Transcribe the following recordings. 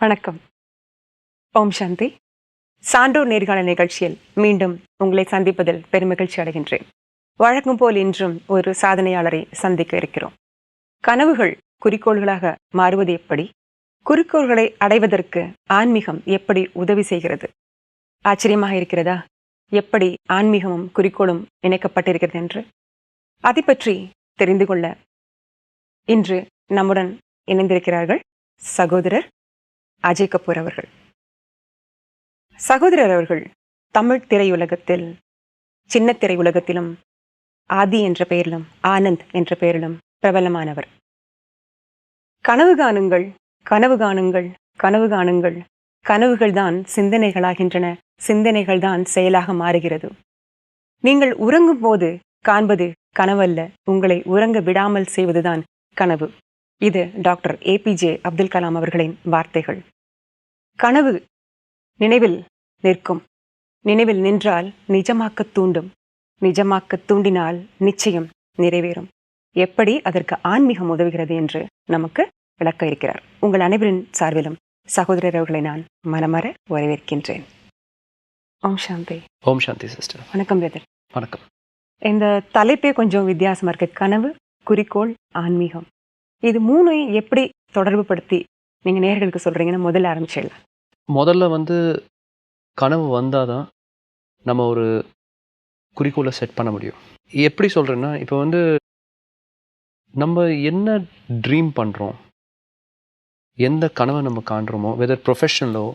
வணக்கம். ஓம் சாந்தி. சான்றோர் நேர்காணல் நிகழ்ச்சியில் மீண்டும் உங்களை சந்திப்பதில் பெருமகிழ்ச்சி அடைகின்றேன். வழக்கம் போல் இன்றும் ஒரு சாதனையாளரை சந்திக்க இருக்கிறோம். கனவுகள் குறிக்கோள்களாக மாறுவது எப்படி? குறிக்கோள்களை அடைவதற்கு ஆன்மீகம் எப்படி உதவி செய்கிறது? ஆச்சரியமாக இருக்கிறதா? எப்படி ஆன்மீகமும் குறிக்கோளும் இணைக்கப்பட்டிருக்கிறது என்று அதை பற்றி தெரிந்து கொள்ள இன்று நம்முடன் இணைந்திருக்கிறார்கள் சகோதரர் அஜய் கபூர் அவர்கள். சகோதரர் அவர்கள் தமிழ் திரையுலகத்தில், சின்ன திரையுலகத்திலும் ஆதி என்ற பெயரிலும் ஆனந்த் என்ற பெயரிலும் பிரபலமானவர். கனவு காணுங்கள், கனவு காணுங்கள், கனவு காணுங்கள், கனவுகள்தான் சிந்தனைகளாகின்றன, சிந்தனைகள்தான் செயலாக மாறுகிறது. நீங்கள் உறங்கும் போது காண்பது கனவல்ல, உங்களை உறங்க விடாமல் செய்வதுதான் கனவு. இது டாக்டர் ஏபிஜே அப்துல் கலாம் அவர்களின் வார்த்தைகள். கனவு நினைவில் நிற்கும், நினைவில் நின்றால் நிஜமாக்க தூண்டும், நிஜமாக்க தூண்டினால் நிச்சயம் நிறைவேறும். எப்படி அதற்கு ஆன்மீகம் உதவுகிறது என்று நமக்கு விளக்க இருக்கிறார். உங்கள் அனைவரின் சார்பிலும் சகோதரர் அவர்களை நான் மனமாற வரவேற்கின்றேன். ஓம் சாந்தி. ஓம் சாந்தி சிஸ்டர். வணக்கம் பிரதர். வணக்கம். இந்த தலைப்பே கொஞ்சம் வித்தியாசமா இருக்கு. கனவு, குறிக்கோள், ஆன்மீகம். இது மூணையும் எப்படி தொடர்பு படுத்தி நீங்க நேயர்களுக்கு சொல்றீங்கன்னா முதல்ல ஆரம்பிச்சிடலாம். முதல்ல கனவு வந்தாதான் நம்ம ஒரு குறிக்கோளை செட் பண்ண முடியும். எப்படி சொல்றேன்னா, இப்போ நம்ம என்ன ட்ரீம் பண்றோம், எந்த கனவை நம்ம காண்றோமோ, வெதர் ப்ரொஃபஷனலோ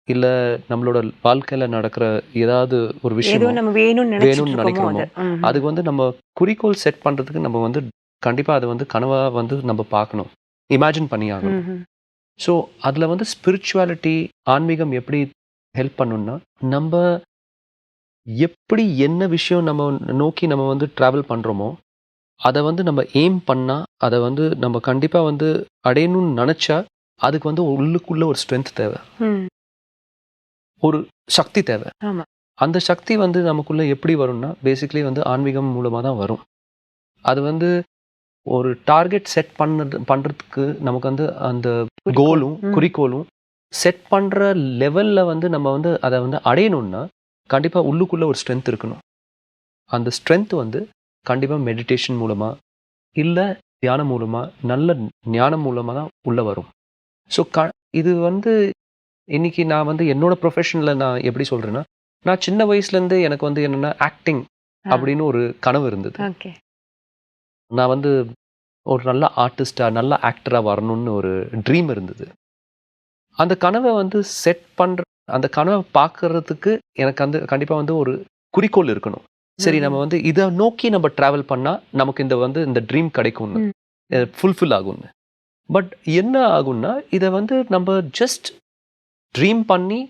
இல்ல நம்மளோட வாழ்க்கையில நடக்கிற ஏதாவது ஒரு விஷயம் நம்ம வேணும்னு நினைக்கிறோமோ, அதுக்கு நம்ம குறிக்கோள் செட் பண்றதுக்கு நம்ம கண்டிப்பா அது கனவா நம்ம பார்க்கணும், இமேஜின் பண்ணி ஆகணும். ஸோ அதில் ஸ்பிரிச்சுவாலிட்டி, ஆன்மீகம் எப்படி ஹெல்ப் பண்ணுன்னா, நம்ம எப்படி என்ன விஷயம் நம்ம நோக்கி நம்ம ட்ராவல் பண்ணுறோமோ அதை நம்ம எய்ம் பண்ணால், அதை நம்ம கண்டிப்பாக அடையணும்னு நினச்சா அதுக்கு உள்ளுக்குள்ள ஒரு ஸ்ட்ரென்த் தேவை, ஒரு சக்தி தேவை. அந்த சக்தி நமக்குள்ள எப்படி வரும்னா, பேசிக்கலி ஆன்மீகம் மூலமாக தான் வரும். அது ஒரு டார்கெட் செட் பண்ணுறதுக்கு நமக்கு அந்த கோலும் குறிக்கோளும் செட் பண்ணுற லெவலில் நம்ம அதை அடையணும்னா கண்டிப்பாக உள்ளுக்குள்ளே ஒரு ஸ்ட்ரென்த் இருக்கணும். அந்த ஸ்ட்ரென்த் கண்டிப்பாக மெடிடேஷன் மூலமாக இல்லை தியானம் மூலமாக, நல்ல ஞானம் மூலமாக தான் உள்ளே வரும். ஸோ இது இன்னைக்கு நான் என்னோட ப்ரொஃபஷனில் நான் எப்படி சொல்கிறேன்னா, நான் சின்ன வயசுலேருந்து எனக்கு என்னென்னா ஆக்டிங் அப்படின்னு ஒரு கனவு இருந்தது. நான் ஒரு நல்ல ஆர்டிஸ்டாக, நல்ல ஆக்டராக வரணும்னு ஒரு ட்ரீம் இருந்தது. அந்த கனவை செட் பண்ணுற, அந்த கனவை பார்க்கறதுக்கு எனக்கு கண்டிப்பாக ஒரு குறிக்கோள் இருக்கணும். சரி, நம்ம இதை நோக்கி நம்ம ட்ராவல் பண்ணால் நமக்கு இந்த ட்ரீம் கிடைக்கும்னு, ஃபுல்ஃபில் ஆகும்னு. பட் என்ன ஆகும்னா, இதை நம்ம ஜஸ்ட் ட்ரீம் பண்ணி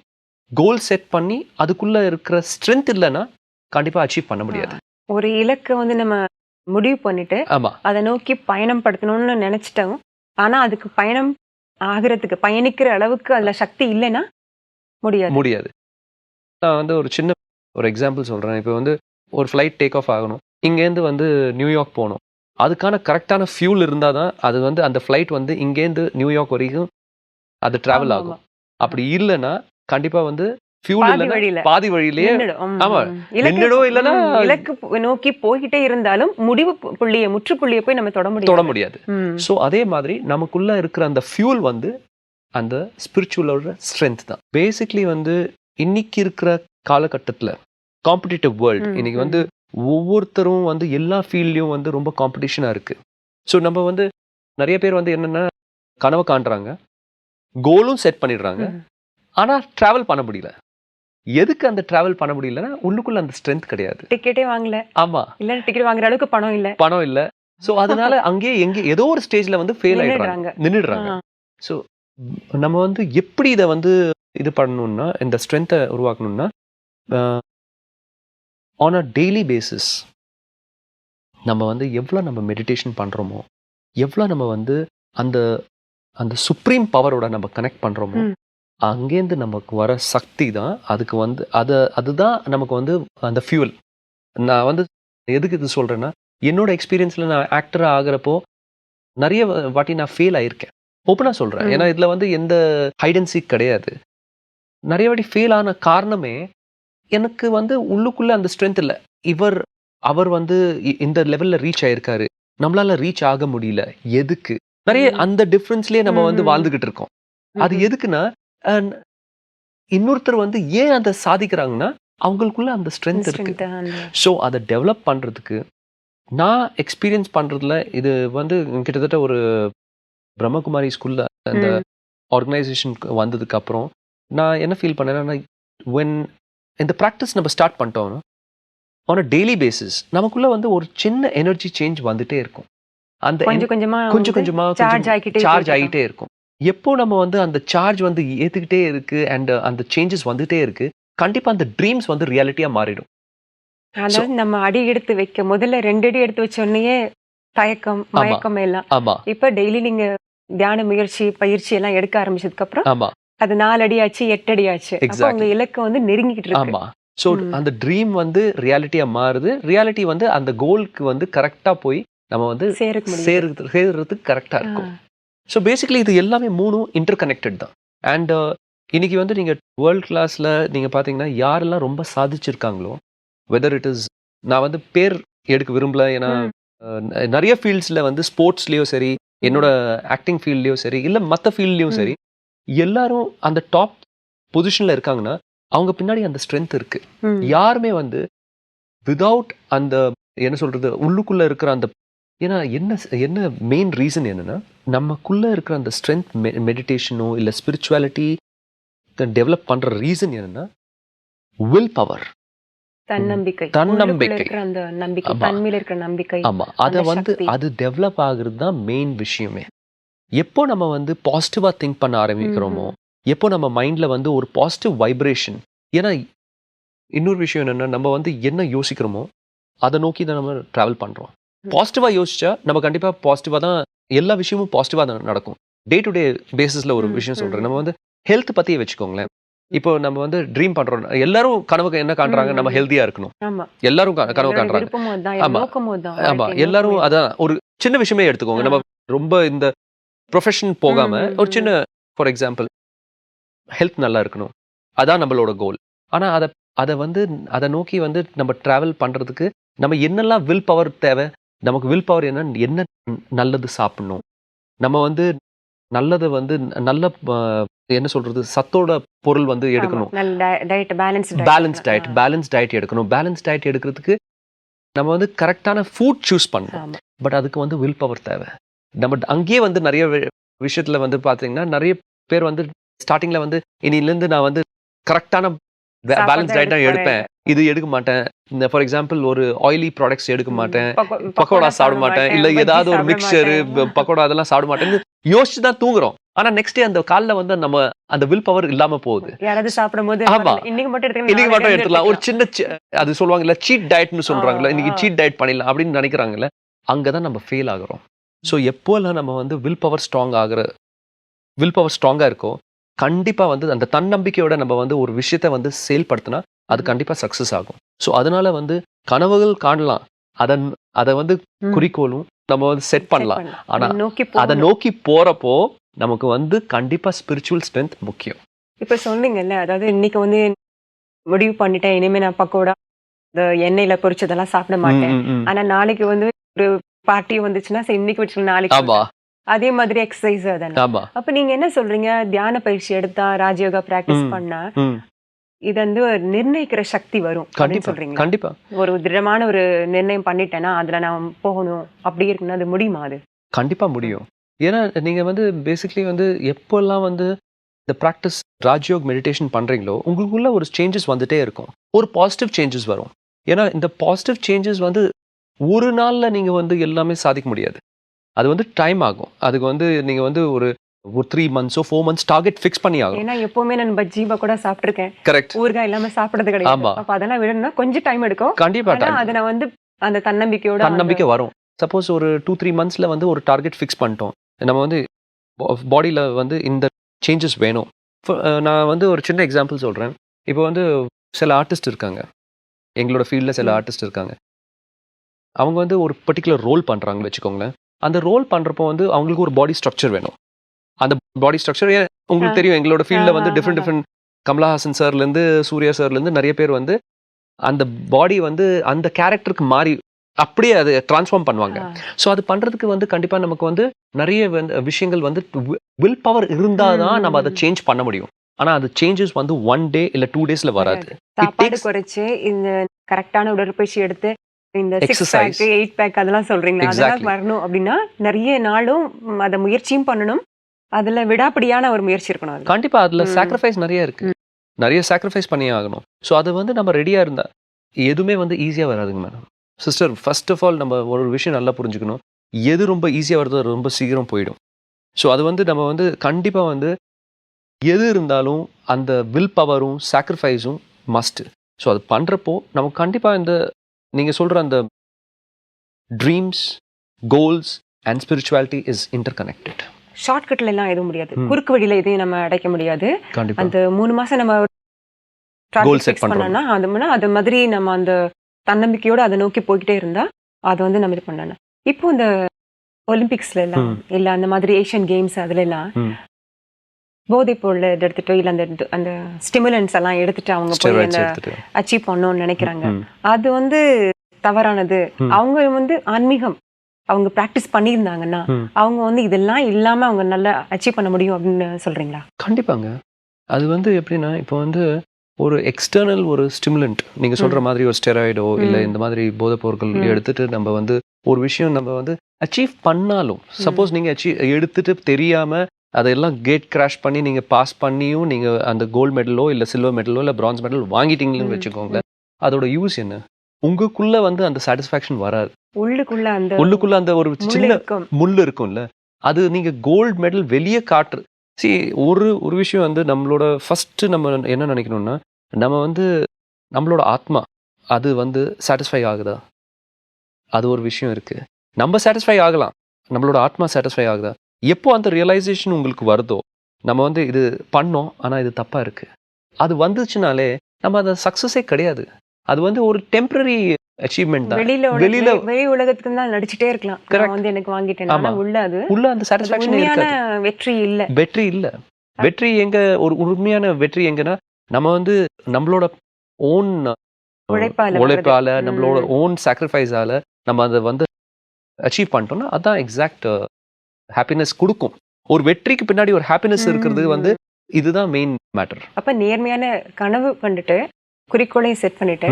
கோல் செட் பண்ணி அதுக்குள்ளே இருக்கிற ஸ்ட்ரென்த் இல்லைன்னா கண்டிப்பாக அச்சீவ் பண்ண முடியாது. ஒரு இலக்கை நம்ம முடிவு பண்ணிட்டு அதை நோக்கி பயணம் படுத்தணும்னு நினைச்சிட்டோம், ஆனா அதுக்கு பயணம் ஆகிறதுக்கு, பயணிக்கிற அளவுக்கு அதுல சக்தி இல்லைன்னா முடியாது. நான் ஒரு சின்ன ஒரு எக்ஸாம்பிள் சொல்றேன். இப்போ ஒரு ஃப்ளைட் டேக் ஆஃப் ஆகணும், இங்கேருந்து நியூயார்க் போகணும். அதுக்கான கரெக்டான ஃபியூல் இருந்தால் தான் அது அந்த ஃப்ளைட் இங்கேருந்து நியூயார்க் வரைக்கும் அது டிராவல் ஆகும். அப்படி இல்லைன்னா கண்டிப்பாக பாதி வழியிலேயே இலக்கு நோக்கி போய்கிட்டே இருந்தாலும் முடிவு புள்ளியை, முற்றுப்புள்ளியை போய் நம்ம தொட முடியாது. சோ அதே மாதிரி நமக்குள்ள இருக்கிற அந்த ஃபியூல் அந்த ஸ்பிரிச்சுவலோட ஸ்ட்ரென்த் தான். பேசிக்லி இன்னைக்கு இருக்கிற காலகட்டத்துல காம்படிட்டிவ் வேர்ல்டு, இன்னைக்கு ஒவ்வொருத்தரும் எல்லா ஃபீல்ட்லயும் ரொம்ப காம்படிஷனா இருக்கு. ஸோ நம்ம நிறைய பேர் என்னன்னா கனவு காண்றாங்க, கோலும் செட் பண்ணிடுறாங்க, ஆனா டிராவல் பண்ண முடியல. எதுக்கு அந்த டிராவல் பண்ண முடியலன்னா, உள்ளுக்குள்ள அந்த ஸ்ட்ரென்த் கிடையாது. டிக்கெட்டே வாங்கல. ஆமா, இல்ல டிக்கெட் வாங்குற அளவுக்கு பணம் இல்ல. சோ அதனால அங்கேயே ஏதோ ஒரு ஸ்டேஜ்ல ஃபெயில் ஆயிடுறாங்க, நின்னுடுறாங்க. சோ நம்ம எப்படி இதை இது பண்ணணும்னா, இந்த ஸ்ட்ரென்த்தை உருவாக்கணும்னா, ஆன் அ டெய்லி பேசிஸ் நம்ம எவ்வளவு நம்ம மெடிடேஷன் பண்றோமோ, எவ்வளவு நம்ம அந்த அந்த சுப்ரீம் பவரோட நம்ம கனெக்ட் பண்றோமோ, அங்கேருந்து நமக்கு வர சக்தி தான் அதுக்கு அதுதான் நமக்கு அந்த ஃபியூல். நான் எதுக்கு இது சொல்றேன்னா, என்னோட எக்ஸ்பீரியன்ஸ்ல நான் ஆக்டரா ஆகிறப்போ நிறைய வாட்டி நான் ஃபெயில் ஆயிருக்கேன். ஓப்பனா சொல்றேன். ஏன்னா இதுல வந்து எந்த ஹைட் அண்ட் சீக் கிடையாது. நிறைய வாட்டி ஃபெயில் ஆன காரணமே எனக்கு வந்து உள்ளுக்குள்ள அந்த ஸ்ட்ரென்த் இல்ல. அவர் வந்து இந்த லெவல்ல ரீச் ஆயிருக்காரு. நம்மளால ரீச் ஆக முடியல. எதுக்கு? நிறைய அந்த டிஃபரன்ஸ்லயே நம்ம வந்து வாழ்ந்துகிட்டு இருக்கோம். அது எதுக்குன்னா, அ இன்னொருத்தர் வந்து ஏன் அத சாதிக்கிறாங்கன்னா, அவங்களுக்குள்ள அந்த ஸ்ட்ரென்த் இருக்கு. ஸோ அத டெவலப் பண்றதுக்கு நான் எக்ஸ்பீரியன்ஸ் பண்றதுல இது வந்து கிட்டத்தட்ட ஒரு பிரம்மகுமாரி ஸ்கூல்ல அந்த ஆர்கனைசேஷனுக்கு வந்ததுக்கு அப்புறம் நான் என்ன ஃபீல் பண்ணேன்னா, வென் இந்த ப்ராக்டிஸ் நம்ம ஸ்டார்ட் பண்ணிட்டோம்னா ஆன் அ டெய்லி பேசிஸ் நமக்குள்ள வந்து ஒரு சின்ன எனர்ஜி சேஞ்ச் வந்துட்டே இருக்கும். அந்த கொஞ்சம் கொஞ்சமா சார்ஜ் ஆகிட்டே இருக்கும். எப்போ நம்ம வந்து அந்த சார்ஜ் வந்து ஏத்துக்கிட்டே இருக்கு அண்ட் அந்த சேஞ்சஸ் வந்துட்டே இருக்கு, கண்டிப்பா அந்த ட்ரீம்ஸ் வந்து ரியாலிட்டியா மாறிடும். அதாவது நம்ம அடி எடுத்து வைக்க முதல்ல 2 அடி எடுத்து வச்சோடனே தயக்கம் மயக்கம் எல்லாம். இப்ப டெய்லி நீங்க தியான முயற்சி பயிற்சி எல்லாம் எடுக்க ஆரம்பிச்சதுக்கு அப்புறம் அது 4 அடி ஆச்சு 8 அடி ஆச்சு. உங்க இலக்கு வந்து நெருங்கிட்டு இருக்கு. ஸோ அந்த ட்ரீம் வந்து ரியாலிட்டியா மாறுது. ரியாலிட்டி வந்து அந்த கோலுக்கு வந்து கரெக்டா போய் நம்ம வந்து சேர்றதுக்கு கரெக்டா இருக்கும். ஸோ பேசிக்கலி இது எல்லாமே 3ம் இன்டர் கனெக்டட் தான். அண்ட் இன்னைக்கு வந்து நீங்க வேர்ல்ட் கிளாஸ்ல நீங்க பாத்தீங்கன்னா யாரெல்லாம் ரொம்ப சாதிச்சிருக்காங்களோ, வெதர் இட் இஸ் நான் வந்து பேர் எடுக்க விரும்பல. ஏன்னா நிறைய ஃபீல்ட்ஸ்ல வந்து ஸ்போர்ட்ஸ்லயும் சரி, என்னோட ஆக்டிங் ஃபீல்ட்லயும் சரி, இல்ல மற்ற ஃபீல்ட்லயும் சரி, எல்லாரும் அந்த டாப் பொசிஷன்ல இருக்காங்கன்னா அவங்க பின்னாடி அந்த ஸ்ட்ரென்த் இருக்கு. யாருமே வந்து விதவுட் அந்த என்ன சொல்றது உள்ளுக்குள்ள இருக்கிற அந்த ஏன்னா என்ன மெயின் ரீசன் என்னன்னா, நமக்குள்ள இருக்கிற அந்த ஸ்ட்ரென்த் மெடிடேஷனோ இல்ல ஸ்பிரிச்சுவாலிட்டி டெவலப் பண்ற ரீசன் என்னன்னா வில் பவர், தன்னம்பிக்கை. ஆமா, அத வந்து அது டெவலப் ஆகுறது தான் மெயின் விஷயமே. எப்போ நம்ம வந்து பாசிட்டிவா திங்க் பண்ண ஆரம்பிக்கிறோமோ, எப்போ நம்ம மைண்ட்ல வந்து ஒரு பாசிட்டிவ் வைப்ரேஷன், ஏன்னா இன்னொரு விஷயம் என்னன்னா நம்ம வந்து என்ன யோசிக்கிறோமோ அதை நோக்கி தான் நம்ம டிராவல் பண்றோம். பாசிட்டிவா யோசிச்சா நம்ம கண்டிப்பா பாசிட்டிவா தான் எல்லா விஷயமும் பாசிட்டிவா தான் நடக்கும். டே டு டே பேசிஸ்ல ஒரு விஷயம் சொல்றேன். நம்ம வந்து ஹெல்த் பத்தியே வச்சுக்கோங்களேன். இப்போ நம்ம வந்து ட்ரீம் பண்றோம். எல்லாரும் கனவுக்கு என்ன காண்றாங்க? நம்ம ஹெல்த்தியா இருக்கணும். எல்லாரும் கனவு காண்றாங்க. ஆமா, எல்லாரும் அதான். ஒரு சின்ன விஷயமே எடுத்துக்கோங்க. நம்ம ரொம்ப இந்த ப்ரொஃபஷன் போகாம ஒரு சின்ன ஃபார் எக்ஸாம்பிள் ஹெல்த் நல்லா இருக்கணும், அதான் நம்மளோட கோல். ஆனா அதை வந்து அதை நோக்கி வந்து நம்ம டிராவல் பண்றதுக்கு நம்ம என்னெல்லாம் வில் பவர் தேவை? நமக்கு வில் பவர் என்ன நல்லது சாப்பிடணும், நம்ம வந்து நல்லது வந்து நல்ல என்ன சொல்றது சத்தோட பொருள் வந்து எடுக்கணும். பேலன்ஸ் டயட் எடுக்கணும். பேலன்ஸ் டயட் எடுக்கிறதுக்கு நம்ம வந்து கரெக்டான ஃபுட் சூஸ் பண்ணணும். பட் அதுக்கு வந்து வில் பவர் தேவை. நம்ம அங்கேயே வந்து நிறைய விஷயத்துல வந்து பாத்தீங்கன்னா நிறைய பேர் வந்து ஸ்டார்டிங்ல வந்து இனிலேருந்து நான் வந்து கரெக்டான பேலன்ஸ் டயட் தான் எடுப்பேன், இது எடுக்க மாட்டேன். இந்த ஃபார் எக்ஸாம்பிள் ஒரு ஆயிலி ப்ராடக்ட்ஸ் எடுக்க மாட்டேன், பக்கோடா சாப்பிட மாட்டேன், இல்ல ஏதாவது ஒரு மிக்சரு பக்கோடா அதெல்லாம் சாப்பிட மாட்டேன்னு யோசிச்சு தான் தூங்குறோம். ஆனா நெக்ஸ்ட் டே அந்த காலைல வந்து நம்ம அந்த வில் பவர் இல்லாம போகுது. ஆமா, இன்னைக்கு மட்டும் எடுத்துக்கலாம். ஒரு சின்ன அது சொல்லுவாங்கல்ல சீட் டயட்னு சொல்றாங்கல்ல, இன்னைக்கு சீட் டயட் பண்ணிடலாம் அப்படின்னு நினைக்கிறாங்கல்ல, அங்கதான் நம்ம ஃபெயில் ஆகுறோம். ஸோ எப்போல்லாம் நம்ம வந்து வில் பவர் ஸ்ட்ராங்கா இருக்கோ, கண்டிப்பா வந்து அந்த தன்னம்பிக்கையோட நம்ம வந்து ஒரு விஷயத்த வந்து செயல்படுத்தினா அது கண்டிப்பா சக்சஸ் ஆகும். ஸோ அதனால வந்து கனவுகள் காணலாம், அதை வந்து குறிக்கோளும் நம்ம வந்து செட் பண்ணலாம். ஆனா அதை நோக்கி போறப்போ நமக்கு வந்து கண்டிப்பா ஸ்பிரிச்சுவல் ஸ்ட்ரென்த் முக்கியம். இப்ப சொன்னீங்கல்ல, அதாவது இன்னைக்கு வந்து முடிவு பண்ணிட்டேன், இனிமே நான் பக்கோடா இந்த எண்ணெயில பொரிச்சதெல்லாம் சாப்பிட மாட்டேன். ஆனா நாளைக்கு வந்து ஒரு பார்ட்டி வந்துச்சுன்னா இன்னைக்கு வச்சு நாளைக்கு அதே மாதிரி எக்ஸசைஸ் அதானே. அப்ப நீங்க என்ன சொல்றீங்க, தியான பயிற்சி எடுத்தா ராஜயோகா பிராக்டிஸ் பண்ணா இது வந்து நிர்ணயிக்கிற சக்தி வரும் அப்படின்னு சொல்றீங்க? கண்டிப்பா. ஒரு திடமான ஒரு நிர்ணயம் பண்ணிட்டேன்னா அதுல நான் போகணும் அப்படி இருக்குன்னா அது முடியுமா? அது கண்டிப்பா முடியும். ஏன்னா நீங்க வந்து பேசிக்கலி வந்து எப்பெல்லாம் வந்து இந்த பிராக்டிஸ் ராஜயோக் மெடிடேஷன் பண்றீங்களோ உங்களுக்குள்ள ஒரு சேஞ்சஸ் வந்துட்டே இருக்கும், ஒரு பாசிட்டிவ் சேஞ்சஸ் வரும். ஏன்னா இந்த பாசிட்டிவ் சேஞ்சஸ் வந்து ஒரு நாள்ல நீங்க வந்து எல்லாமே சாதிக்க முடியாது. அது வந்து டைம் ஆகும். அதுக்கு வந்து நீங்க வந்து ஒரு 3 months 4 months டார்கெட் ஃபிக்ஸ் பண்ணி ஆகும். ஏன்னா எப்பவுமே நான் பஜ்ஜி பக்கோடா சாப்பிட்டிருக்கேன். கரெக்ட். ஊர்காய் இல்லாம சாப்பிடுறது கிடையாது. அப்ப அதெல்லாம் விடணும்னா கொஞ்சம் டைம் எடுக்கும். கண்டிப்பா அது நான் வந்து அந்த தன்னம்பிக்கை வரும். சப்போஸ் ஒரு 2-3 monthsல வந்து ஒரு டார்கெட் ஃபிக்ஸ் பண்ணிட்டோம், நம்ம வந்து பாடியில வந்து இந்த சேஞ்சஸ் வேணும். நான் வந்து ஒரு சின்ன எக்ஸாம்பிள் சொல்றேன். இப்போ வந்து சில ஆர்டிஸ்ட் இருக்காங்க, எங்களோட ஃபீல்டில் சில ஆர்டிஸ்ட் இருக்காங்க. அவங்க வந்து ஒரு பர்டிகுலர் ரோல் பண்றாங்கன்னு வச்சுக்கோங்களேன். அந்த ரோல் பண்றப்போ வந்து அவங்களுக்கு ஒரு பாடி ஸ்ட்ரக்சர் வேணும். பாடி ஸ்ட்ரக்சர். உங்களுக்கு தெரியும் எங்களோட ஃபீல்டில் வந்து டிஃப்ரெண்ட் கமலஹாசன் சார்லேருந்து சூர்யா சார்லேருந்து நிறைய பேர் வந்து அந்த பாடி வந்து அந்த கேரக்டருக்கு மாறி அப்படியே அதை டிரான்ஸ்ஃபார்ம் பண்ணுவாங்க. ஸோ அது பண்ணுறதுக்கு வந்து கண்டிப்பாக நமக்கு வந்து நிறைய விஷயங்கள் வந்து வில் பவர் இருந்தால் தான் நம்ம அதை சேஞ்ச் பண்ண முடியும். ஆனால் அது சேஞ்சஸ் வந்து 1 day இல்லை 2 daysல வராது. சாப்பாடு குறைச்சு இந்த கரெக்டான உடற்பயிற்சி எடுத்து இந்த 6 pack 8 pack அதெல்லாம் சொல்றீங்களா, அதெல்லாம் வரணும் அப்படின்னா நிறைய நாளும் அதை முயற்சியும் பண்ணணும். அதுல விடாப்படியான ஒரு முயற்சி இருக்கணும். கண்டிப்பா அதுல சாக்ரிஃபைஸ் நிறைய இருக்கு. நிறைய சாக்ரிஃபைஸ் பண்ணியே ஆகணும். ஸோ அது வந்து நம்ம ரெடியா இருந்தா எதுவுமே வந்து ஈஸியா வராதுங்க madam. Sister, first of all நம்ம ஒரு விஷயம் நல்லா புரிஞ்சுக்கணும். எது ரொம்ப ஈஸியா வருதோ அது ரொம்ப சீக்கிரம் போயிடும். ஸோ அது வந்து நம்ம வந்து கண்டிப்பா வந்து எது இருந்தாலும் அந்த வில் பவரும் சாக்ரிஃபைஸும் மஸ்ட். ஸோ அது பண்றப்போ நமக்கு கண்டிப்பா இந்த நீங்க சொல்ற அந்த dreams, goals and spirituality is interconnected. ஷார்ட்கட்ல எல்லாம் எதுவும் முடியாது. குறுக்கு வழியில எதையும் நம்ம அடைக்க முடியாது. அந்த 3 மாசம் நம்ம கோல் செட் பண்ணோம்னா அது மாதிரி நம்ம அந்த தன்னம்பிக்கையோட அதை நோக்கி போய்கிட்டே இருந்தா அதை வந்து நம்ம இது பண்ணணும். இப்போ இந்த ஒலிம்பிக்ஸ்ல எல்லாம் இல்ல அந்த மாதிரி ஏஷியன் கேம்ஸ் அதுல எல்லாம் போதை பொருள் எடுத்துட்டோ இல்ல அந்த ஸ்டிமுலன்ஸ் எல்லாம் எடுத்துட்டு அவங்க போய் அந்த அச்சீவ் பண்ணணும்னு நினைக்கிறாங்க. அது வந்து தவறானது. அவங்க வந்து ஆன்மீகம் அவங்க பிராக்டிஸ் பண்ணியிருந்தாங்கன்னா அவங்க வந்து இதெல்லாம் இல்லாம அவங்க நல்லா அச்சீவ் பண்ண முடியும் அப்படின்னு சொல்றீங்களா? கண்டிப்பாங்க. அது வந்து எப்படின்னா இப்போ வந்து ஒரு எக்ஸ்டர்னல் ஒரு ஸ்டிமுலண்ட் நீங்க சொல்ற மாதிரி ஒரு ஸ்டெராய்டோ இல்ல இந்த மாதிரி போதைப் பொருட்கள் எடுத்துட்டு நம்ம வந்து ஒரு விஷயம் நம்ம வந்து அச்சீவ் பண்ணாலும் சப்போஸ் நீங்க எடுத்துட்டு தெரியாம அதெல்லாம் கேட் கிராஷ் பண்ணி நீங்க பாஸ் பண்ணியும் நீங்க அந்த கோல்டு மெடலோ இல்ல சில்வர் மெடலோ இல்ல பிரான்ஸ் மெடல் வாங்கிட்டீங்கன்னு வச்சுக்கோங்களேன், அதோட யூஸ் என்ன? உங்களுக்குள்ள வந்து அந்த சாட்டிஸ்ஃபேக்ஷன் வராது. உள்ளுக்குள்ள அந்த ஒரு சின்ன முள்ளு இருக்கும்ல, அது நீங்க கோல்டு மெடல் வெளியே காட்டுற ஒரு விஷயம் வந்து நம்மளோட ஃபர்ஸ்ட் நம்ம என்ன நினைக்கணும்னா நம்ம வந்து நம்மளோட ஆத்மா அது வந்து சாட்டிஸ்ஃபை ஆகுதா? அது ஒரு விஷயம் இருக்கு. நம்ம சாட்டிஸ்ஃபை ஆகலாம், நம்மளோட ஆத்மா சாட்டிஸ்ஃபை ஆகுதா? எப்போ அந்த ரியலைசேஷன் உங்களுக்கு வருதோ நம்ம வந்து இது பண்ணோம் ஆனா இது தப்பா இருக்கு, அது வந்துச்சுனாலே நம்ம அந்த சக்சஸே கிடையாது. அது வந்து ஒரு டெம்பரரி அச்சீவ்மென்ட் தான். வெளி உலகத்துக்கு தான் நடிச்சிட்டே இருக்கலாம். நான் வந்து எனக்கு வாங்கிட்டேன், ஆனா உள்ள அந்த சாட்டிஸ்ஃபேக்ஷன் இருக்காது. வெற்றி இல்ல. வெற்றி எங்க? ஒரு உண்மையான வெற்றி எங்கன்னா நம்ம வந்து நம்மளோட ஓன் உழைப்பால நம்மளோட ஓன் சாக்ரிஃபைஸால நம்ம அதை வந்து அச்சீவ் பண்ணிட்டோம்னா அதான் எக்ஸாக்ட் ஹாப்பினஸ் கொடுக்கும். ஒரு வெற்றிக்கு பின்னாடி ஒரு ஹாப்பினஸ் இருக்கிறது வந்து இதுதான் மெயின் மேட்டர். அப்ப நேர்மையான கனவு கண்டுட்டு குறிக்கோளையும் செட் பண்ணிட்டு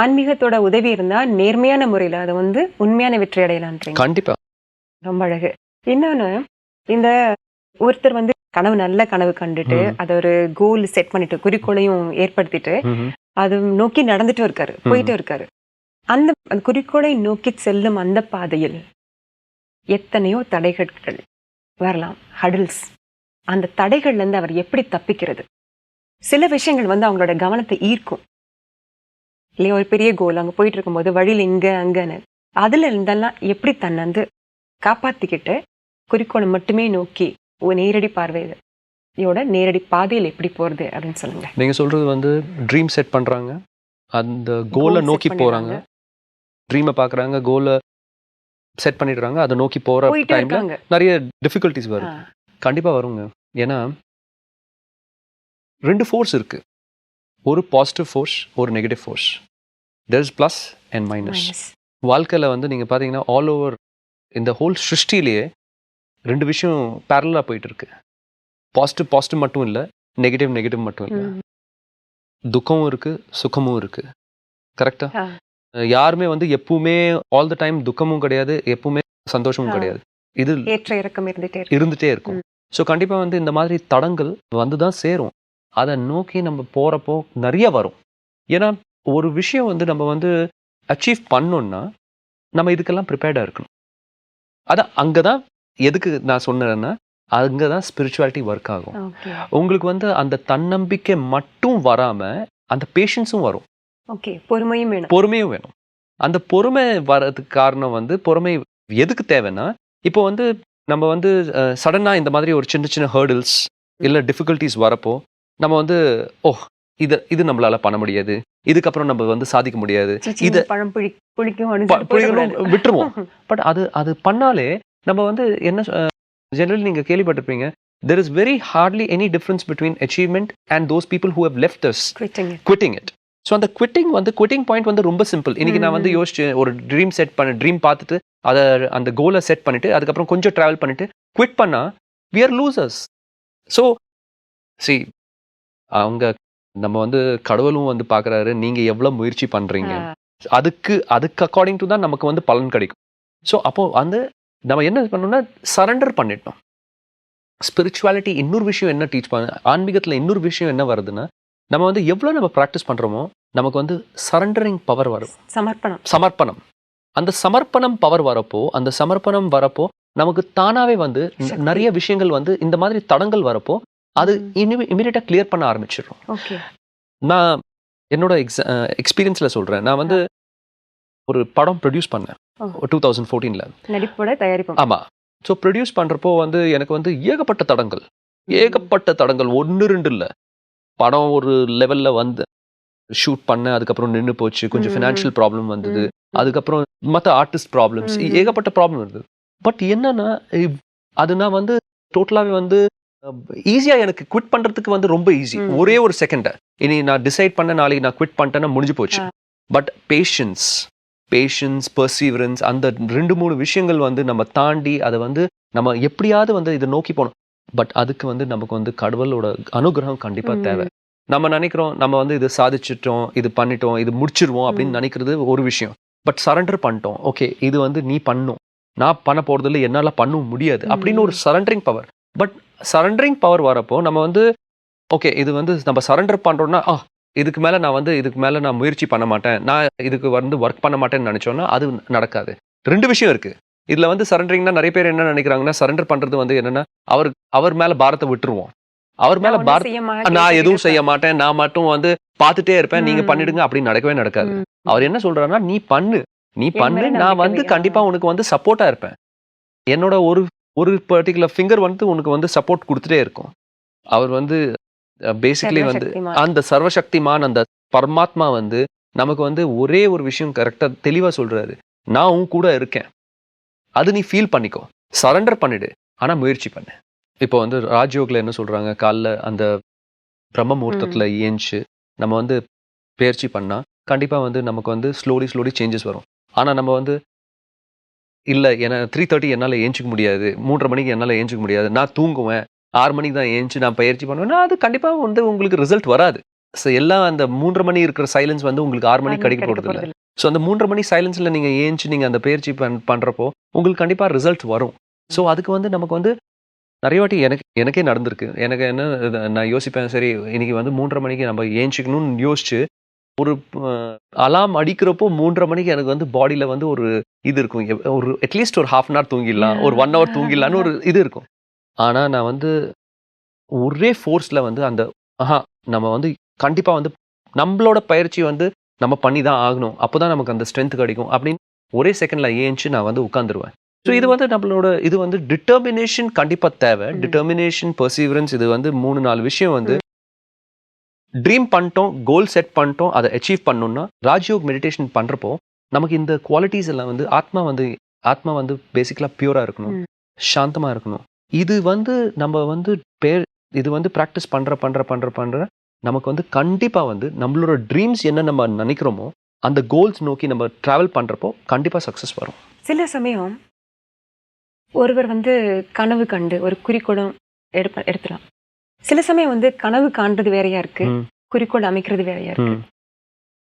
ஆன்மீகத்தோட உதவி இருந்தா நேர்மையான முறையில அதை வந்து உண்மையான வெற்றி அடையலாம். கண்டிப்பா. ரொம்ப அழகு. இன்னொன்னு, இந்த ஒருத்தர் வந்து நல்ல கனவு கண்டுட்டு அதை ஒரு கோல் செட் பண்ணிட்டு குறிக்கோளையும் ஏற்படுத்திட்டு அது நோக்கி நடந்துட்டு இருக்காரு, போயிட்டு இருக்காரு. அந்த குறிக்கோளை நோக்கி செல்லும் அந்த பாதையில் எத்தனையோ தடைகள் வரலாம், ஹடில்ஸ். அந்த தடைகள்ல இருந்து அவர் எப்படி தப்பிக்கிறது? சில விஷயங்கள் வந்து அவங்களோட கவனத்தை ஈர்க்கும் இல்லையா? ஒரு பெரிய கோல் அங்க போயிட்டு இருக்கும்போது வழியில் இங்க அங்கன்னு அதுல இருந்தெல்லாம் எப்படி தன்னை வந்து காப்பாத்திக்கிட்டு குறிக்கோளை மட்டுமே நோக்கி நேரடி பார்வையோட நேரடி பாதையில் எப்படி போறது அப்படின்னு சொல்லுங்க. நீங்க சொல்றது வந்து ட்ரீம் செட் பண்றாங்க, அந்த கோலை நோக்கி போறாங்க, ட்ரீமை பாக்குறாங்க, கோலை செட் பண்ணிடுறாங்க, அதை நோக்கி போற டைம்ல நிறைய டிஃபிகல்டிஸ் வரும். கண்டிப்பா வருங்க. ஏன்னா 2 ஃபோர்ஸ் இருக்கு, ஒரு பாசிட்டிவ் ஃபோர்ஸ், ஒரு negative force. There is plus and minus. வாழ்க்கையில் வந்து நீங்கள் பார்த்தீங்கன்னா ஆல் ஓவர் இந்த ஹோல் சிருஷ்டிலேயே 2 விஷயம் பேரலாக போயிட்டு இருக்கு. பாசிட்டிவ் மட்டும் இல்லை, நெகட்டிவ் மட்டும் இல்லை. துக்கமும் இருக்கு, சுகமும் இருக்கு. கரெக்டா? யாருமே வந்து எப்பவுமே ஆல் த டைம் துக்கமும் கிடையாது, எப்பவுமே சந்தோஷமும் கிடையாது. இது ஏற்ற இறக்கம் இருந்துட்டே இருக்கும். ஸோ கண்டிப்பாக வந்து இந்த மாதிரி தடங்கள் வந்து தான் சேரும். அதை நோக்கி நம்ம போகிறப்போ நிறைய வரும். ஏன்னா ஒரு விஷயம் வந்து நம்ம வந்து அச்சீவ் பண்ணோம்னா நம்ம இதுக்கெல்லாம் ப்ரிப்பேர்டாக இருக்கணும். அதான் அங்கே தான் எதுக்கு நான் சொன்னேன்னா அங்கே தான் ஸ்பிரிச்சுவாலிட்டி ஒர்க் ஆகும். உங்களுக்கு வந்து அந்த தன்னம்பிக்கை மட்டும் வராமல் அந்த பேஷன்ஸும் வரும். பொறுமையும் வேணும். அந்த பொறுமை வர்றதுக்கு காரணம் வந்து பொறுமை எதுக்கு தேவைன்னா இப்போ வந்து நம்ம வந்து சடனாக இந்த மாதிரி ஒரு சின்ன ஹர்டில்ஸ் இல்லை டிஃபிகல்ட்டிஸ் வரப்போ நம்ம வந்து இது நம்மளால பண்ண முடியாது, இதுக்கப்புறம் நம்ம வந்து சாதிக்க முடியாது, இது விட்டுருவோம். பட் அது பண்ணாலே நம்ம வந்து என்ன ஜெனரலி நீங்க கேள்விப்பட்டிருப்பீங்க, there is very hardly any difference between achievement and those people who have left us quitting it. So அந்த குவிட்டிங் பாயிண்ட் வந்து ரொம்ப சிம்பிள். இன்னைக்கு நான் வந்து யோசிச்சு ஒரு ட்ரீம் பார்த்துட்டு அதை அந்த கோலை செட் பண்ணிட்டு அதுக்கப்புறம் கொஞ்சம் ட்ராவல் பண்ணிட்டு குவிட் பண்ணா we are losers. So see அவங்க நம்ம வந்து கடவுளும் வந்து பார்க்குறாரு நீங்கள் எவ்வளோ முயற்சி பண்ணுறீங்க, அதுக்கு அக்கார்டிங் டு தான் நமக்கு வந்து பலன் கிடைக்கும். ஸோ அப்போ வந்து நம்ம என்ன பண்ணணும்னா சரண்டர் பண்ணிட்டோம். ஸ்பிரிச்சுவாலிட்டி இன்னொரு விஷயம் என்ன டீச் பண்ண, ஆன்மீகத்தில் இன்னொரு விஷயம் என்ன வருதுன்னா, நம்ம வந்து எவ்வளோ நம்ம ப்ராக்டிஸ் பண்ணுறோமோ நமக்கு வந்து சரண்டரிங் பவர் வரும். சமர்ப்பணம் அந்த சமர்ப்பணம் பவர் வரப்போ நமக்கு தானாகவே வந்து நிறைய விஷயங்கள் வந்து இந்த மாதிரி தடங்கள் வரப்போ அது இமீடியட்டாக கிளியர் பண்ண ஆரம்பிச்சிடும். நான் என்னோட எக்ஸ்பீரியன்ஸில் சொல்கிறேன். நான் வந்து ஒரு படம் ப்ரொடியூஸ் பண்ணேன் 2014 நடிப்போட தயாரிப்பு. ஆமாம். ஸோ ப்ரொடியூஸ் பண்ணுறப்போ வந்து எனக்கு வந்து ஏகப்பட்ட தடங்கள் 1-2 இல்லை. படம் ஒரு லெவலில் வந்து ஷூட் பண்ண, அதுக்கப்புறம் நின்று போச்சு, கொஞ்சம் ஃபினான்ஷியல் ப்ராப்ளம் வந்தது, அதுக்கப்புறம் மற்ற ஆர்டிஸ்ட் ப்ராப்ளம்ஸ், ஏகப்பட்ட ப்ராப்ளம் இருந்தது. பட் என்னன்னா அது நான் வந்து டோட்டலாகவே வந்து ஈஸியாக எனக்கு குவிட் பண்ணுறதுக்கு வந்து ரொம்ப ஈஸி. ஒரே ஒரு செகண்டை இனி நான் டிசைட் பண்ண நாளைக்கு நான் குவிட் பண்ணிட்டேன்னா முடிஞ்சு போச்சு. பட் பேஷன்ஸ், பர்சீவரன்ஸ், அந்த 2-3 விஷயங்கள் வந்து நம்ம தாண்டி அதை வந்து நம்ம எப்படியாவது வந்து இதை நோக்கி போகணும். பட் அதுக்கு வந்து நமக்கு வந்து கடவுளோட அனுகிரகம் கண்டிப்பாக தேவை. நம்ம நினைக்கிறோம் நம்ம வந்து இது சாதிச்சிட்டோம், இது பண்ணிட்டோம், இது முடிச்சிருவோம் அப்படின்னு நினைக்கிறது ஒரு விஷயம். பட் சரண்டர் பண்ணிட்டோம், ஓகே இது வந்து நீ பண்ணும், நான் பண்ண போறதில்லை, என்னால் பண்ணவும் முடியாது அப்படின்னு ஒரு surrendering power. But surrendering power வரப்போ நம்ம வந்து ஓகே இது வந்து நம்ம சரண்டர் பண்ணுறோம்னா இதுக்கு மேலே நான் முயற்சி பண்ண மாட்டேன், நான் இதுக்கு வந்து ஒர்க் பண்ண மாட்டேன்னு நினச்சோன்னா அது நடக்காது. 2 விஷயம் இருக்குது இதில் வந்து. சரண்டரிங்னா நிறைய பேர் என்ன நினைக்கிறாங்கன்னா, சரண்டர் பண்ணுறது வந்து என்னென்னா அவர் மேலே பாரத்தை விட்டுருவோம், அவர் மேலே நான் எதுவும் செய்ய மாட்டேன், நான் மட்டும் வந்து பார்த்துட்டே இருப்பேன், நீங்கள் பண்ணிடுங்க அப்படின்னு நடக்காது. அவர் என்ன சொல்கிறாருன்னா, நீ பண்ணு, நான் வந்து கண்டிப்பாக உனக்கு வந்து சப்போர்ட்டாக இருப்பேன். என்னோட ஒரு பர்டிகுலர் ஃபிங்கர் வந்து உனக்கு வந்து சப்போர்ட் கொடுத்துட்டே இருக்கும். அவர் வந்து பேசிக்கலி வந்து அந்த சர்வசக்திமான், அந்த பரமாத்மா வந்து நமக்கு வந்து ஒரே ஒரு விஷயம் கரெக்டாக தெளிவாக சொல்கிறாரு, நான் உன் கூட இருக்கேன், அது நீ ஃபீல் பண்ணிக்கோ, சரண்டர் பண்ணிடு, ஆனால் முயற்சி பண்ணு. இப்போ வந்து ராஜயோகில் என்ன சொல்கிறாங்க, காலைல அந்த பிரம்ம முகூர்த்தத்தில் ஏஞ்சி நம்ம வந்து பயிற்சி பண்ணால் கண்டிப்பாக வந்து நமக்கு வந்து ஸ்லோலி சேஞ்சஸ் வரும். ஆனால் நம்ம வந்து இல்லை 3:30 என்னால் ஏஞ்சிக்க முடியாது, 3:30 மணிக்கு என்னால் ஏஞ்சிக்க முடியாது, நான் தூங்குவேன், 6 மணிக்கு தான் ஏஞ்சி நான் பயிற்சி பண்ணுவேன்னா அது கண்டிப்பாக வந்து உங்களுக்கு ரிசல்ட் வராது. ஸோ எல்லாம் அந்த 3:30 மணி இருக்கிற சைலன்ஸ் வந்து உங்களுக்கு 6 மணிக்கு கிடைக்க போகிறது இல்லை. ஸோ அந்த 3:30 மணி சைலன்ஸில் நீங்கள் ஏஞ்சி நீங்கள் அந்த பயிற்சி பண்ணுறப்போ உங்களுக்கு கண்டிப்பாக ரிசல்ட் வரும். ஸோ அதுக்கு வந்து நமக்கு வந்து நிறைய வாட்டி எனக்கே நடந்திருக்கு. எனக்கு என்ன நான் யோசிப்பேன், சரி இன்னைக்கு வந்து 3:30 மணிக்கு நம்ம ஏஞ்சிக்கணும்னு யோசிச்சு ஒரு அலாம் அடிக்கிறப்போ 3:30 மணிக்கு எனக்கு வந்து பாடியில் வந்து ஒரு இது இருக்கும், ஒரு அட்லீஸ்ட் ஒரு 1/2 hour தூங்கிடலாம், ஒரு 1 hour தூங்கிடலான்னு ஒரு இது இருக்கும். ஆனால் நான் வந்து ஒரே ஃபோர்ஸில் வந்து அந்த நம்ம வந்து கண்டிப்பாக வந்து நம்மளோட பயிற்சி வந்து நம்ம பண்ணி தான் ஆகணும், அப்போ தான் நமக்கு அந்த ஸ்ட்ரென்த் கிடைக்கும் அப்படின்னு ஒரே செகண்டில் ஏஞ்சி நான் வந்து உட்காந்துருவேன். ஸோ இது வந்து நம்மளோட இது வந்து டிட்டர்மினேஷன் கண்டிப்பாக தேவை. டிட்டர்மினேஷன், பர்சீவரன்ஸ், இது வந்து 3-4 விஷயம் வந்து ட்ரீம் பண்ணிட்டோம், கோல் செட் பண்ணிட்டோம், அதை அச்சீவ் பண்ணணும்னா ராஜயோக் மெடிடேஷன் பண்ணுறப்போ நமக்கு இந்த குவாலிட்டிஸ் எல்லாம் வந்து ஆத்மா வந்து பேசிக்கலாக பியூராக இருக்கணும், சாந்தமாக இருக்கணும். இது வந்து நம்ம வந்து இது வந்து ப்ராக்டிஸ் பண்ணுற நமக்கு வந்து கண்டிப்பாக வந்து நம்மளோட ட்ரீம்ஸ் என்ன நம்ம நினைக்கிறோமோ அந்த கோல்ஸ் நோக்கி நம்ம ட்ராவல் பண்ணுறப்போ கண்டிப்பாக சக்ஸஸ் வரும். சில சமயம் ஒருவர் வந்து கனவு கண்டு ஒரு குறிக்கோளம் எடுத்துலாம். சில சமயம் வந்து கனவு காண்றது வேறையா இருக்கு, குறிக்கோள் அமைக்கிறது வேறையா இருக்கு.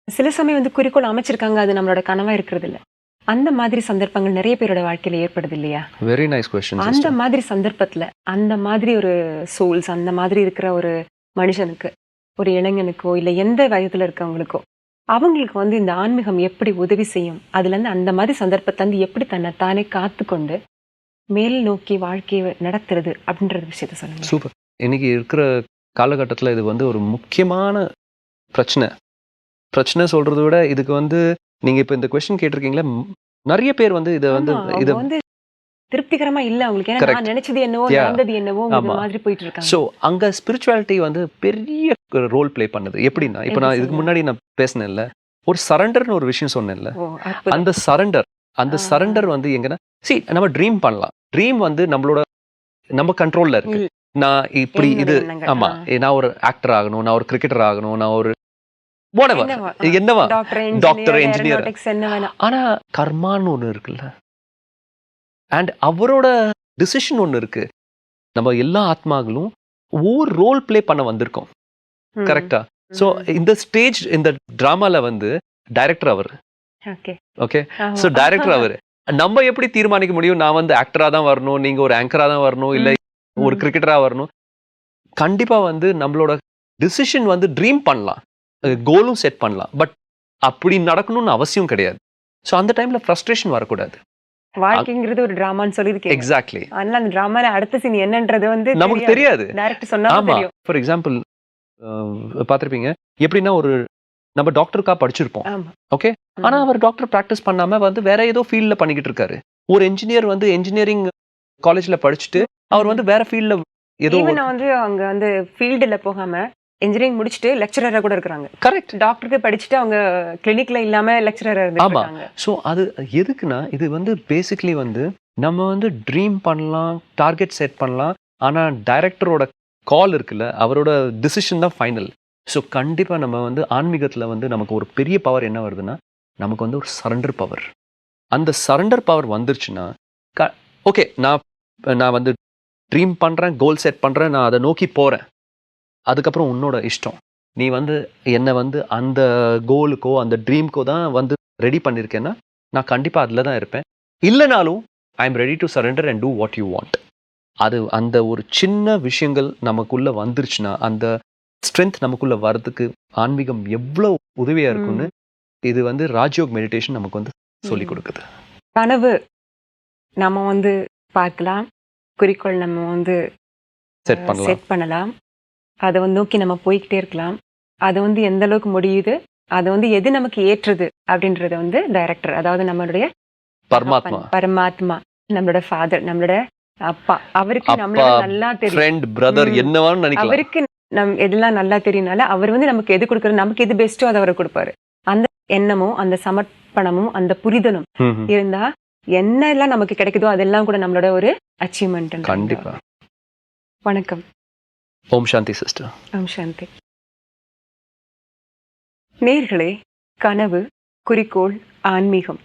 சில சமயம் வந்து குறிக்கோள் அமைச்சிருக்காங்க, அது நம்மளோட கனவா இருக்கிறது இல்லை. அந்த மாதிரி சந்தர்ப்பங்கள் நிறைய பேரோட வாழ்க்கையில ஏற்படுது இல்லையா? Very nice question. அந்த மாதிரி சந்தர்ப்பத்துல அந்த மாதிரி ஒரு சோல்ஸ், அந்த மாதிரி இருக்கிற ஒரு மனுஷனுக்கு, ஒரு இளைஞனுக்கோ இல்லை எந்த வயதுல இருக்கவங்களுக்கோ, அவங்களுக்கு வந்து இந்த ஆன்மீகம் எப்படி உதவி செய்யும், அதுல இருந்து அந்த மாதிரி சந்தர்ப்பத்தை வந்து எப்படி தன்னை தானே காத்து கொண்டு மேல் நோக்கி வாழ்க்கையை நடத்துறது அப்படின்ற விஷயத்த சொல்லுங்க. சூப்பர். இன்னைக்கு இருக்கிற காலகட்டத்தில் இது வந்து ஒரு முக்கியமான பிரச்சனை சொல்றதை விட இதுக்கு வந்து நீங்க இப்ப இந்த क्वेश्चन கேட்டிருக்கீங்களா, நிறைய பேர் வந்து இதை வந்து திருப்திகரமா இல்ல அவங்களுக்கு, ஏன்னா நான் நினைச்சது என்னவோ நடந்தது என்னவோ அந்த மாதிரி போயிட்டு இருக்காங்க. சோ அங்க ஸ்பிரிச்சுவாலிட்டி வந்து பெரிய ரோல் ப்ளே பண்ணுது. எப்படின்னா, இப்ப நான் இதுக்கு முன்னாடி நான் பேசினேன்ல, ஒரு சரண்டர்னு ஒரு விஷயம் சொன்னேன்ல, அந்த சரண்டர் வந்து எங்கன்னா நம்ம ட்ரீம் பண்ணலாம். ட்ரீம் வந்து நம்ம கண்ட்ரோல்ல இருக்கு. நான் இப்படி இது என்னுடைய எண்ணங்கள். ஆமா நான் ஒரு ஆக்டர் ஆகணும், நான் ஒரு கிரிக்கெட்டர் ஆகணும், நான் ஒரு whatever, என்னவா? என்னவா doctor, doctor, engineer, engineer. Aeronautics என்ன வேணா. ஆனா கர்மான்னு ஒண்ணு இருக்குல்ல, அண்ட் அவரோட டிசிஷன் ஒண்ணு இருக்கு. நம்ம எல்லா ஆத்மாக்களும் ஒவ்வொரு ரோல் ப்ளே பண்ண வந்திருக்கோம், ம். கரெக்டா? ஸோ இந்த ஸ்டேஜ் இந்த டிராமால வந்து டைரக்டர் அவர், ஓகே. ஓகே? ஆமா. ஸோ டைரக்டர் அவர். நம்ம எப்படி தீர்மானிக்க முடியும் நான் வந்து ஆக்டரா தான் வரணும், நீங்க ஒரு ஆங்கரா தான் வரணும், இல்ல ஒரு ம். கிரிக்கெட்டரா வரணும்? கண்டிப்பா வந்து நம்மளோட டிசிஷன் வந்து ட்ரீம் பண்ணலாம், கோலும் செட் பண்ணலாம், பட் அப்படி நடக்கணும்னு அவசியம் கிடையாது. ஸோ அந்த டைம்ல ஃப்ரஸ்ட்ரேஷன் வரக்கூடாது. வாழ்க்கைங்கிறது ஒரு டிராமான்னு சொல்லியிருக்கீங்க. எக்ஸாக்ட்லி. அதனால அந்த டிராமால அடுத்த சீன் என்னன்றது வந்து நமக்கு தெரியாது. டைரக்டர் சொன்னா ஆமா. தெரியும். ஃபார் எக்ஸாம்பிள் பார்த்திருப்பீங்க, எப்படின்னா ஒரு நம்ம டாக்டருக்கா படிச்சிருப்போம், ஆமா. ஓகே? ஆனா அவர் டாக்டர் பிராக்டிஸ் பண்ணாம வந்து வேற ஏதோ ஃபீல்ட்ல பண்ணிக்கிட்டு இருக்காரு. ஒரு என்ஜினியர் வந்து என்ஜினியரிங் காலேஜ்ல படிச்சுட்டு அவர் வந்து வேற ஃபீல்ட்ல ஏதோ ஈவன் வந்து அவங்க வந்து ஃபீல்டுல போகாம இன்ஜினியரிங் முடிச்சுட்டு லெக்சரரா கூட இருக்காங்க. கரெக்ட். டாக்டருக்கு படிச்சுட்டு அவங்க கிளினிக்ல இல்லாம லெக்சரரா ஆமா. இருக்காங்க. ஸோ அது எதுக்குன்னா, இது வந்து பேசிக்லி வந்து நம்ம வந்து ட்ரீம் பண்ணலாம், டார்கெட் செட் பண்ணலாம், ஆனா டைரக்டரோட கால் இருக்குல்ல, அவரோட டிசிஷன் தான் ஃபைனல். ஸோ கண்டிப்பா நம்ம வந்து ஆன்மீகத்துல வந்து நமக்கு ஒரு பெரிய பவர் என்ன வருதுன்னா, நமக்கு வந்து ஒரு சரண்டர் பவர். அந்த சரண்டர் பவர் வந்துருச்சுன்னா ஓகே, நான் வந்து ட்ரீம் பண்றேன், கோல் செட் பண்றேன், நான் அதை நோக்கி போறேன். அதுக்கப்புறம் உன்னோட இஷ்டம். நீ வந்து என்னை வந்து அந்த கோலுக்கோ அந்த ட்ரீம்க்கோ தான் வந்து ரெடி பண்ணியிருக்கேன்னா நான் கண்டிப்பா அதில் தான் இருப்பேன். இல்லைனாலும் I am ready to surrender and do what you want. அது அந்த ஒரு சின்ன விஷயங்கள் நமக்குள்ள வந்துருச்சுன்னா, அந்த ஸ்ட்ரென்த் நமக்குள்ள வர்றதுக்கு ஆன்மீகம் எவ்வளோ உதவியா இருக்குன்னு இது வந்து ராஜயோக் மெடிடேஷன் நமக்கு வந்து சொல்லி கொடுக்குது. கனவு நம்ம வந்து பார்க்கலாம், குறிக்கோள் நம்ம வந்து செட் பண்ணலாம், அதை வந்து நோக்கி நம்ம போய்கிட்டே இருக்கலாம். அது வந்து எந்த அளவுக்கு முடியுது, அது வந்து எது நமக்கு ஏற்றுது அப்படின்றத வந்து டைரக்டர், அதாவது நம்மளுடைய பரமாத்மா, நம்மளோட ஃபாதர், நம்மளோட அப்பா, அவருக்கு நம்மளோட நல்லா தெரியும், ஃப்ரெண்ட், பிரதர், என்னவான்னு நினைக்கலாம். அவருக்கு எதெல்லாம் நல்லா தெரியும்னால அவர் வந்து நமக்கு எது கொடுக்குறது, நமக்கு எது பெஸ்ட்டோ அதை அவர் கொடுப்பாரு. அந்த எண்ணமும் அந்த சமர்ப்பணமும் அந்த புரிதலும் இருந்தா என்னெல்லாம் நமக்கு கிடைக்குதோ அதெல்லாம் கூட நம்மளோட ஒரு அச்சீவ்மெண்ட். கண்டிப்பா. வணக்கம். ஓம் சாந்தி சிஸ்டர். ஓம் சாந்தி. நேயர்களே, கனவு, குறிக்கோள், ஆன்மீகம்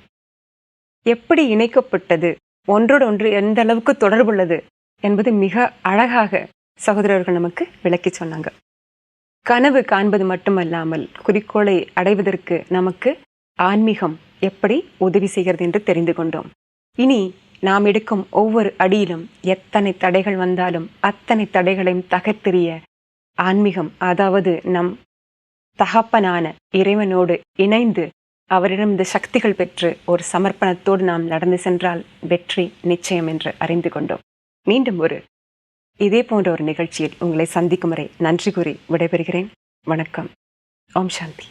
எப்படி இணைக்கப்பட்டது, ஒன்றோடு ஒன்று எந்த அளவுக்கு தொடர்புள்ளது என்பது மிக அழகாக சகோதரர்கள் நமக்கு விளக்கி சொன்னாங்க. கனவு காண்பது மட்டுமல்லாமல் குறிக்கோளை அடைவதற்கு நமக்கு ஆன்மீகம் எப்படி உதவி செய்கிறது என்று தெரிந்து கொண்டோம். இனி நாம் எடுக்கும் ஒவ்வொரு அடியிலும் எத்தனை தடைகள் வந்தாலும் அத்தனை தடைகளையும் தகர்த்தெறிய ஆன்மீகம், அதாவது நம் தகப்பனான இறைவனோடு இணைந்து அவரிடம் இந்த சக்திகள் பெற்று ஒரு சமர்ப்பணத்தோடு நாம் நடந்து சென்றால் வெற்றி நிச்சயம் என்று அறிந்து கொண்டோம். மீண்டும் இதே போன்ற ஒரு நிகழ்ச்சியில் உங்களை சந்திக்கும் வரை நன்றி கூறி விடைபெறுகிறேன். வணக்கம். ஓம் சாந்தி.